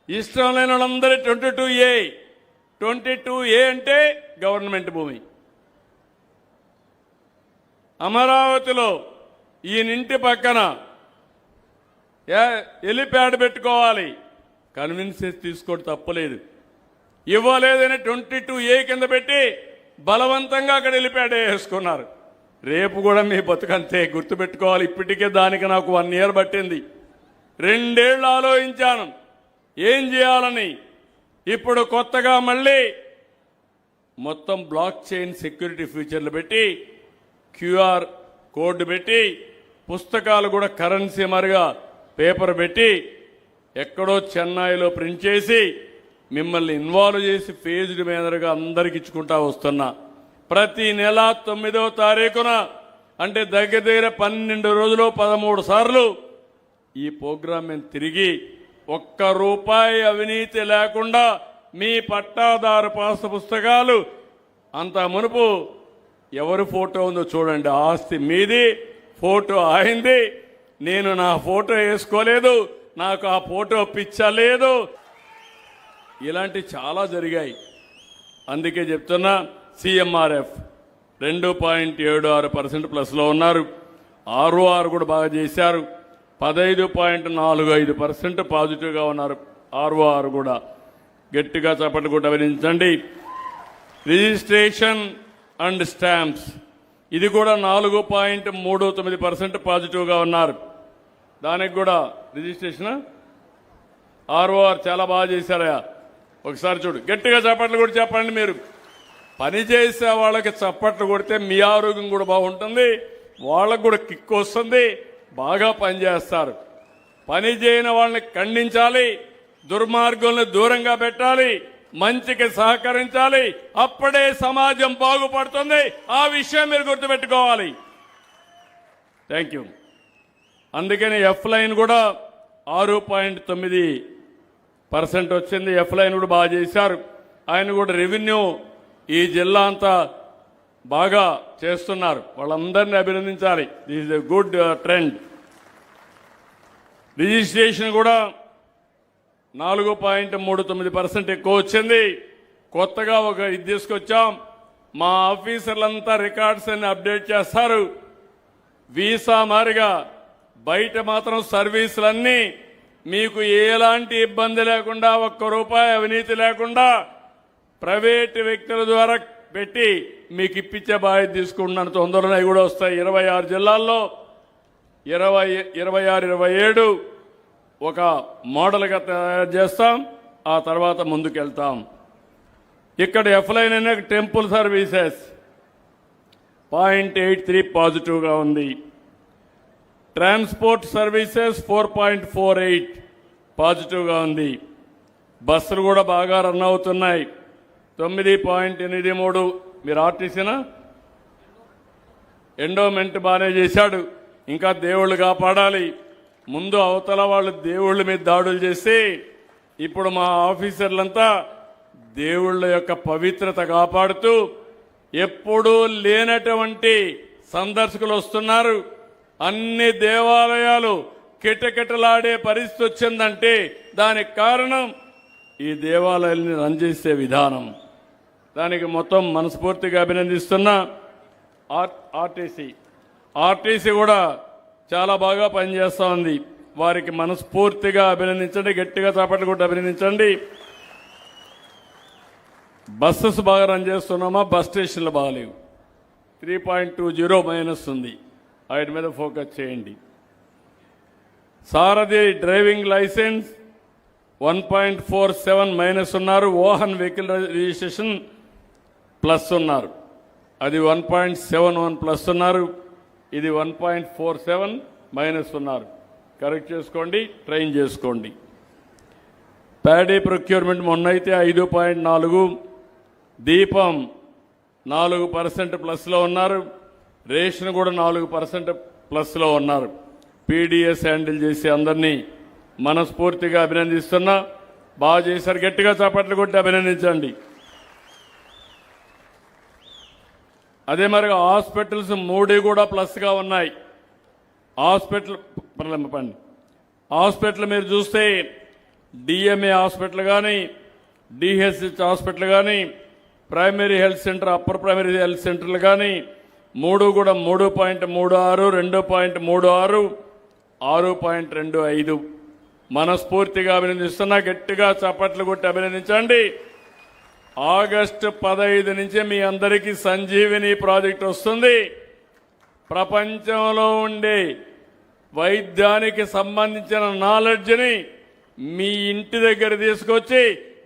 ఇష్టం లేని వాళ్ళందరూ 22A. 22A అంటే గవర్నమెంట్ భూమి. అమరావతిలో ఈయనింటి పక్కన హెలిప్యాడ్ పెట్టుకోవాలి, కన్విన్స్ చేసి తీసుకోవడం తప్పలేదు. ఇవ్వలేదని 22A కింద పెట్టి బలవంతంగా అక్కడ హెలిప్యాడ్ వేసుకున్నారు. రేపు కూడా మీ బతుకంతే గుర్తుపెట్టుకోవాలి. ఇప్పటికే దానికి నాకు 1 year పట్టింది. 2 ఏళ్ళు ఆలోచించాను ఏం చేయాలని. ఇప్పుడు కొత్తగా మళ్ళీ మొత్తం బ్లాక్ చైన్ సెక్యూరిటీ ఫీచర్లు పెట్టి QR కోడ్ పెట్టి పుస్తకాలు కూడా కరెన్సీ మరిగా పేపర్ పెట్టి ఎక్కడో చెన్నైలో ప్రింట్ చేసి మిమ్మల్ని ఇన్వాల్వ్ చేసి ఫేజ్డ్ మేనర్గా అందరికి ఇచ్చుకుంటా వస్తున్నా. ప్రతి నెల 9వ తారీఖున అంటే దగ్గర దగ్గర 12 రోజులు 13 సార్లు ఈ ప్రోగ్రాం మేము తిరిగి ₹1 అవినీతి లేకుండా మీ పట్టాదారు పాస్ పుస్తకాలు అంత మునుపు ఎవరి ఫోటో ఉందో చూడండి. ఆస్తి మీది, ఫోటో ఆయింది. నేను నా ఫోటో వేసుకోలేదు, నాకు ఆ ఫోటో పిచ్చలేదు. ఇలాంటి చాలా జరిగాయి. అందుకే చెప్తున్నా CMRF 2.76% ప్లస్లో ఉన్నారు. ROR కూడా బాగా చేశారు. 15.45% పాజిటివ్గా ఉన్నారు. ROR కూడా గట్టిగా చప్పట్లు కూడా అభినందించండి. రిజిస్ట్రేషన్ అండ్ స్టాంప్స్ ఇది కూడా 4.39% పాజిటివ్గా ఉన్నారు. దానికి కూడా రిజిస్ట్రేషన్ ROR చాలా బాగా చేశారయ్యా. ఒకసారి చూడు, గట్టిగా చప్పట్లు కూడా చెప్పండి. మీరు పని చేసే వాళ్ళకి చప్పట్లు కొడితే మీ ఆరోగ్యం కూడా బాగుంటుంది, వాళ్ళకు కూడా కిక్ వస్తుంది, బాగా పనిచేస్తారు. పని చేయని వాళ్ళని ఖండించాలి, దుర్మార్గుల్ని దూరంగా పెట్టాలి, మంచికి సహకరించాలి. అప్పుడే సమాజం బాగుపడుతుంది. ఆ విషయం మీరు గుర్తుపెట్టుకోవాలి. Thank you. అందుకని F లైన్ కూడా 6.9% వచ్చింది. F లైన్ కూడా బాగా చేశారు. ఆయన కూడా రెవెన్యూ ఈ జిల్లా అంతా బాగా చేస్తున్నారు. వాళ్ళందరినీ అభినందించాలి. This is a good trend. Registration కూడా 4.39% ఎక్కువ వచ్చింది. కొత్తగా ఒక ఇది తీసుకొచ్చాం. మా ఆఫీసర్లంతా రికార్డ్స్ అన్ని అప్డేట్ చేస్తారు. వీసా మారిగా బయట మాత్రం సర్వీసులన్నీ మీకు ఎలాంటి ఇబ్బంది లేకుండా ₹1 అవినీతి లేకుండా ప్రైవేటు వ్యక్తుల ద్వారా పెట్టి మీకు ఇప్పించే బాధ్యత తీసుకుంటున్నాను. తొందరలో కూడా వస్తాయి. 26 జిల్లాల్లో 26, 27 ఒక మోడల్గా తయారు చేస్తాం. ఆ తర్వాత ముందుకెళ్తాం. ఇక్కడ F లైన్ అనే టెంపుల్ సర్వీసెస్ 0.83 పాజిటివ్గా ఉంది. ట్రాన్స్పోర్ట్ సర్వీసెస్ 4.48 పాజిటివ్గా ఉంది. బస్సులు కూడా బాగా రన్ అవుతున్నాయి. 9.83. మీరు ఆర్టీసీనా? ఎండోమెంట్ బాగానే చేశాడు. ఇంకా దేవుళ్ళు కాపాడాలి. ముందు అవతల వాళ్ళు దేవుళ్ళ మీద దాడులు చేసి ఇప్పుడు మా ఆఫీసర్లంతా దేవుళ్ళ యొక్క పవిత్రత కాపాడుతూ ఎప్పుడూ లేనటువంటి సందర్శకులు వస్తున్నారు. అన్ని దేవాలయాలు కిటకిటలాడే పరిస్థితి వచ్చిందంటే దానికి కారణం ఈ దేవాలయాల్ని రన్ చేసే విధానం. దానికి మొత్తం మనస్ఫూర్తిగా అభినందిస్తున్నా. ఆర్టీసీ కూడా చాలా బాగా పనిచేస్తూ ఉంది. వారికి మనస్ఫూర్తిగా అభినందించండి. గట్టిగా చప్పట్లు కొట్టి అభినందించండి. బస్సెస్ బాగా రన్ చేస్తున్నామా? బస్ స్టేషన్లు బాగాలేవు. 3.20 మైనస్ ఉంది. వాటి మీద ఫోకస్ చేయండి. సారథి డ్రైవింగ్ లైసెన్స్ 1.47 మైనస్ ఉన్నారు. వాహన్ వెహికల్ రిజిస్ట్రేషన్ ప్లస్ ఉన్నారు. అది 1.71 ప్లస్ ఉన్నారు. ఇది 1.47 మైనస్ ఉన్నారు. కరెక్ట్ చేసుకోండి, ట్రైన్ చేసుకోండి. ప్యాడీ ప్రొక్యూర్మెంట్ మొన్నైతే 5.4, దీపం 4% ప్లస్లో ఉన్నారు. రేషన్ కూడా 4% ప్లస్లో ఉన్నారు. PDS హ్యాండిల్ చేసి అందరినీ మనస్ఫూర్తిగా అభినందిస్తున్నా. బాగా చేశారు. గట్టిగా చప్పట్లు కొట్టి అభినందించండి. అదే మరి హాస్పిటల్స్ 3 కూడా ప్లస్గా ఉన్నాయి. హాస్పిటల్ మీరు చూస్తే డిఎంఏ హాస్పిటల్ కానీ, డిహెచ్హెచ్ హాస్పిటల్ కానీ, primary health centre, upper primary health సెంటర్లు కానీ 3 కూడా 3.36, 2.36, 6.25 మనస్ఫూర్తిగా అభినందిస్తున్నా. గట్టిగా చప్పట్లు కొట్టి అభినందించండి. ఆగస్టు 15 నుంచే మీ అందరికీ సంజీవిని ప్రాజెక్ట్ వస్తుంది. ప్రపంచంలో ఉండే వైద్యానికి సంబంధించిన నాలెడ్జ్ని మీ ఇంటి దగ్గర తీసుకొచ్చి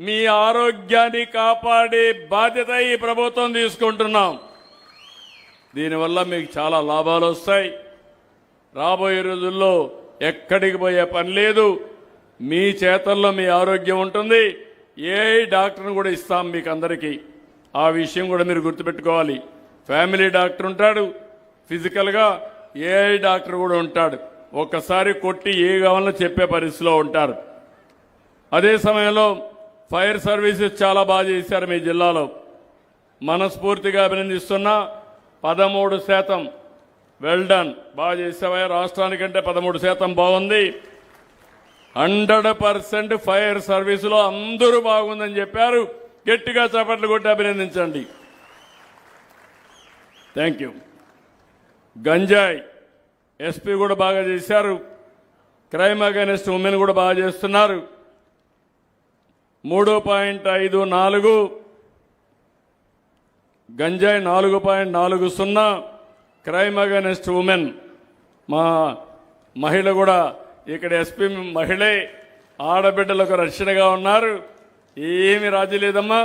మీ ఆరోగ్యాన్ని కాపాడే బాధ్యత ఈ ప్రభుత్వం తీసుకుంటున్నాం. దీనివల్ల మీకు చాలా లాభాలు వస్తాయి. రాబోయే రోజుల్లో ఎక్కడికి పోయే పని లేదు. మీ చేతల్లో మీ ఆరోగ్యం ఉంటుంది. ఏ డాక్టర్ని కూడా ఇస్తాం మీకు అందరికీ. ఆ విషయం కూడా మీరు గుర్తుపెట్టుకోవాలి. ఫ్యామిలీ డాక్టర్ ఉంటాడు, ఫిజికల్గా ఏ డాక్టర్ కూడా ఉంటాడు. ఒక్కసారి కొట్టి ఏ కావాలో చెప్పే పరిస్థితిలో ఉంటారు. అదే సమయంలో ఫైర్ సర్వీసెస్ చాలా బాగా చేశారు మీ జిల్లాలో. మనస్ఫూర్తిగా అభినందిస్తున్నా. 13% వెల్ డన్, బాగా చేసావా. రాష్ట్రానికంటే 13% బాగుంది. 100% ఫైర్ సర్వీసులో అందరూ బాగుందని చెప్పారు. గట్టిగా చప్పట్లు కొట్టి అభినందించండి. Thank you. గంజాయి ఎస్పీ కూడా బాగా చేశారు. క్రైమ్ అగైనెస్ట్ ఉమెన్ కూడా బాగా చేస్తున్నారు. 3.54 గంజాయి, 4.40 క్రైమ్ అగైనెస్ట్ ఉమెన్. మా మహిళ కూడా ఇక్కడ ఎస్పీ మహిళే. ఆడబిడ్డలకు రక్షణగా ఉన్నారు. ఏమి రాజీ లేదమ్మా.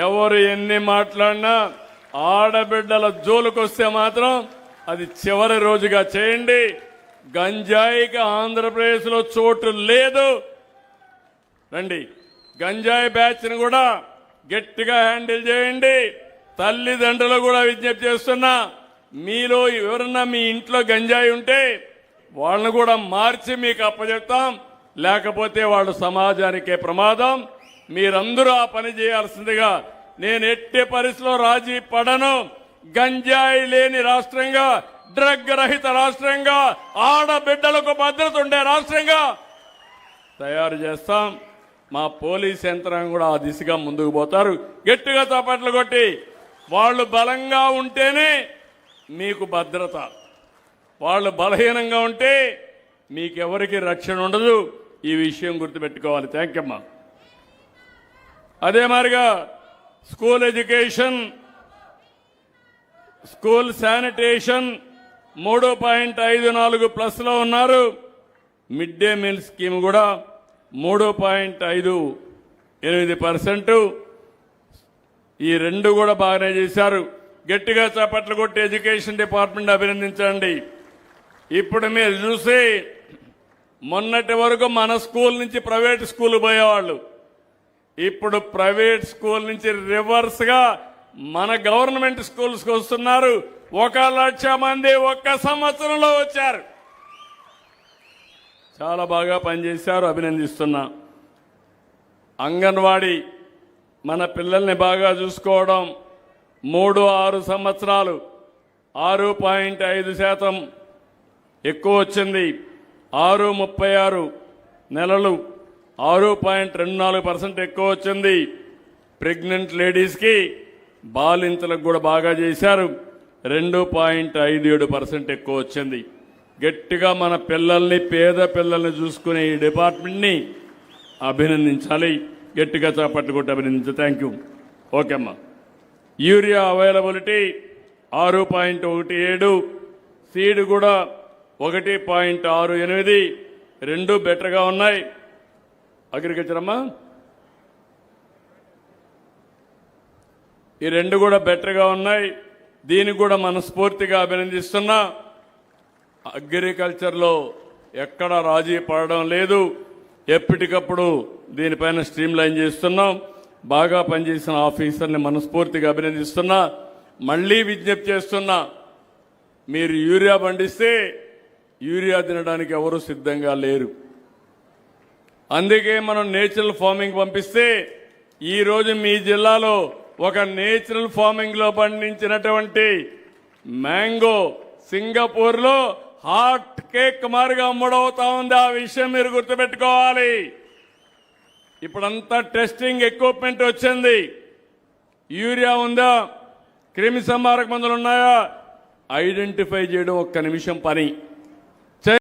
ఎవరు ఎన్ని మాట్లాడినా ఆడబిడ్డల జోలుకొస్తే మాత్రం అది చివరి రోజుగా చేయండి. గంజాయికి ఆంధ్రప్రదేశ్లో చోటు లేదు. రండి, గంజాయి బ్యాచ్ని కూడా గట్టిగా హ్యాండిల్ చేయండి. తల్లిదండ్రులు కూడా విజ్ఞప్తి చేస్తున్నా, మీలో ఎవరన్నా మీ ఇంట్లో గంజాయి ఉంటే వాళ్ళను కూడా మార్చి మీకు అప్పచెప్తాం. లేకపోతే వాళ్ళు సమాజానికే ప్రమాదం. మీరందరూ ఆ పని చేయాల్సిందిగా నేను ఎట్టి పరిస్థితిలో రాజీ పడను. గంజాయి లేని రాష్ట్రంగా, డ్రగ్ రహిత రాష్ట్రంగా, ఆడబిడ్డలకు భద్రత ఉండే రాష్ట్రంగా తయారు చేస్తాం. మా పోలీస్ యంత్రాంగం కూడా ఆ దిశగా ముందుకు పోతారు. గట్టిగా చప్పట్లు కొట్టి, వాళ్ళు బలంగా ఉంటేనే మీకు భద్రత. వాళ్ళు బలహీనంగా ఉంటే మీకెవరికి రక్షణ ఉండదు. ఈ విషయం గుర్తుపెట్టుకోవాలి. థ్యాంక్ యూ అమ్మా. అదే మాదిరిగా స్కూల్ ఎడ్యుకేషన్, స్కూల్ శానిటేషన్ 3.54+లో ఉన్నారు. మిడ్ డే మీల్ స్కీమ్ కూడా 3.58%. ఈ రెండు కూడా బాగానే చేశారు. గట్టిగా చప్పట్లు కొట్టి ఎడ్యుకేషన్ డిపార్ట్మెంట్ అభినందించండి. ఇప్పుడు మీరు చూసి మొన్నటి వరకు మన స్కూల్ నుంచి ప్రైవేట్ స్కూల్ పోయేవాళ్ళు, ఇప్పుడు ప్రైవేట్ స్కూల్ నుంచి రివర్స్ గా మన గవర్నమెంట్ స్కూల్స్కి వస్తున్నారు. 1,00,000 మంది ఒక్క సంవత్సరంలో వచ్చారు. చాలా బాగా పనిచేశారు, అభినందిస్తున్నా. అంగన్వాడీ మన పిల్లల్ని బాగా చూసుకోవడం 3-6 సంవత్సరాలు 6.5% ఎక్కువ వచ్చింది. 6-36 నెలలు 6.24% ఎక్కువ వచ్చింది. ప్రెగ్నెంట్ లేడీస్కి, బాలింతలకు కూడా బాగా చేశారు. 2.57% ఎక్కువ వచ్చింది. గట్టిగా మన పిల్లల్ని, పేద పిల్లల్ని చూసుకునే ఈ డిపార్ట్మెంట్ని అభినందించాలి. గట్టిగా చప్పట్లు కొట్టి అభినందించాలి. Thank you. ఓకే అమ్మా. యూరియా అవైలబిలిటీ 6.17, సీడ్ కూడా 1.68, రెండు బెటర్గా ఉన్నాయి. అగ్రికల్చర్ అమ్మా, ఈ రెండు కూడా బెటర్గా ఉన్నాయి. దీనికి కూడా మనస్ఫూర్తిగా అభినందిస్తున్నా. అగ్రికల్చర్లో ఎక్కడ రాజీ పడడం లేదు. ఎప్పటికప్పుడు దీనిపైన స్ట్రీమ్ లైన్ చేస్తున్నాం. బాగా పనిచేసిన ఆఫీసర్ని మనస్ఫూర్తిగా అభినందిస్తున్నా. మళ్లీ విజ్ఞప్తి చేస్తున్నా, మీరు యూరియా పండిస్తే యూరియా తినడానికి ఎవరు సిద్ధంగా లేరు. అందుకే మనం నేచురల్ ఫార్మింగ్ పంపిస్తే ఈరోజు మీ జిల్లాలో ఒక నేచురల్ ఫార్మింగ్ లో పండించినటువంటి మ్యాంగో సింగపూర్లో హాట్ కేక్ మారిగా అమ్ముడవుతా ఉంది. ఆ విషయం మీరు గుర్తుపెట్టుకోవాలి. ఇప్పుడంతా టెస్టింగ్ ఎక్విప్మెంట్ వచ్చింది. యూరియా ఉందా, క్రిమి సంహారక మందులు ఉన్నాయా, ఐడెంటిఫై చేయడం ఒక్క నిమిషం పని.